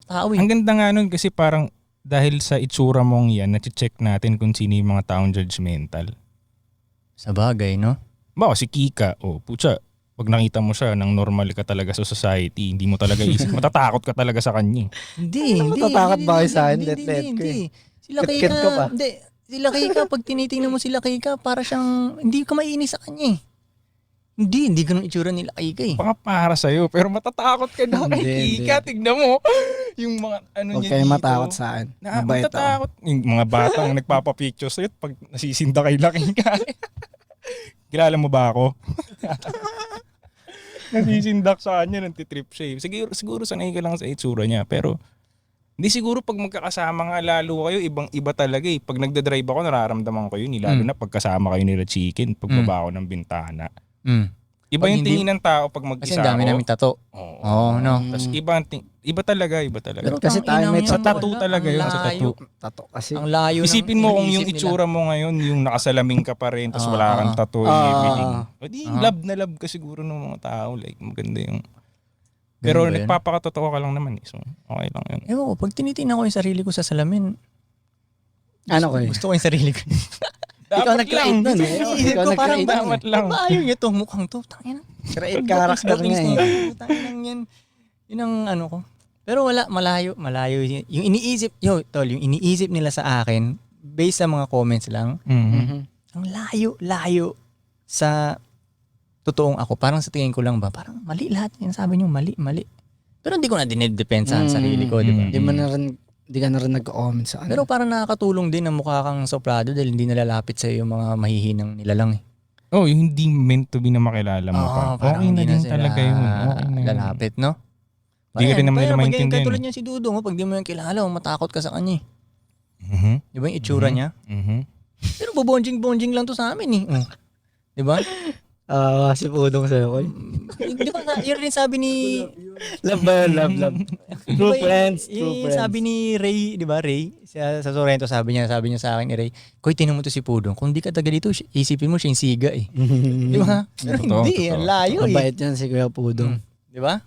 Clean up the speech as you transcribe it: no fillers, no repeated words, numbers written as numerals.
tao eh. Ang ganda nga nun kasi parang dahil sa itsura mong yan, nache-check natin kung sino yung mga taong judgmental. Sa bagay, no? Baka si Kika, putya, pag nakita mo siya nang normal ka talaga sa society, hindi mo talaga isip, matatakot ka talaga sa kanya. Hindi. Matatakot ba kayo sa akin? Let ko eh. Sila Ket-ket ko pa. Hindi. Sila Kika, pag tinitingnan mo sila Kika, para siyang, hindi ka maiinis sa kanya eh. Hindi ganun itsura nila Kika eh. Baka para sa'yo, pero matatakot ka na kay Hindi, Kika. Tignan mo, yung mga ano Huwag niya kayo dito. matakot sa akin. Mabait ako. Matatakot. Yung mga batang nagpapapicture sa'yo pag nasisinda kay Kika. Kilala mo ba ako? Nasisindak sa kanya, nantitrip siya. Siguro sanay ka lang sa itsura niya. Pero hindi siguro pag magkakasama nga lalo kayo, ibang-iba talaga eh. Pag nagdadrive ako, nararamdaman ko yun. Lalo na pagkasama kayo nila Chicken, pagbaba ko ng bintana. Iba Pag yung hindi- tingin ng tao pag Kasi mag-isa ang dami ako. namin tato. Oo. No? Tapos iba talaga. Pero Kasi tayo may sa tattoo talaga yun. Sa tattoo. Tato kasi. Ang layo Isipin mo kung yung iniisip itsura mo ngayon, yung nakasalaming ka pa rin, tapos Ah, wala kang tattoo, yung evening. Di, Ah. love na love ka siguro ng mga tao. Like, maganda yung... Pero Ganun ba yun? nagpapakatotoo ka lang naman eh. So, okay lang yun. Ewan ko, pag tinitingnan ko yung sarili ko sa salamin, Ano ko eh? gusto ko yung sarili ko. Ikaw nag-create nun eh. Iniisip Ikaw ko parang nag-create nun dapat eh. lang. ba ayaw niya to, mukhang to. Tangina. Create character nga eh. Tangina yan. Yun ang ano ko. Pero wala, malayo. Yung iniisip, tol, yung iniisip nila sa akin, based sa mga comments lang, ang layo sa totoong ako. Parang sa tingin ko lang ba, parang mali lahat. Yan sabi niyo, mali. Pero hindi ko na dinidepensa ang sarili ko, di ba? Hindi ka na rin nag-comment sa ano. Pero parang nakakatulong din na mukha kang soplado dahil hindi nalalapit sa yung mga mahihinang nilalang eh. Yung hindi meant to be na makilala mo pa. Parang Okay na hindi din sila talaga yun. Okay na yun. lalapit, no? Hindi ka rin naman nila maintindihan. Katulad niya si Dudong, pag di mo yung kilala, matakot ka sa kanya eh. Mhm. Di ba yung itsura niya? Mhm. Pero bobonjing-bonjing lang to sa amin eh. Di ba? Si Pudong sa'yo ko. Di ba yun rin sabi ni... Love ba yun? Love. True friends. Sabi ni Ray, di ba Ray? Sa Sorrento sabi niya sa akin ni Ray, Koy, tinan mo to si Pudong. Kung di ka taga dito, isipin mo siya yung siga eh. Di ba? Pero Totoo, hindi, totoo. layo eh. Mabait yan si Kuya Pudong. Di ba?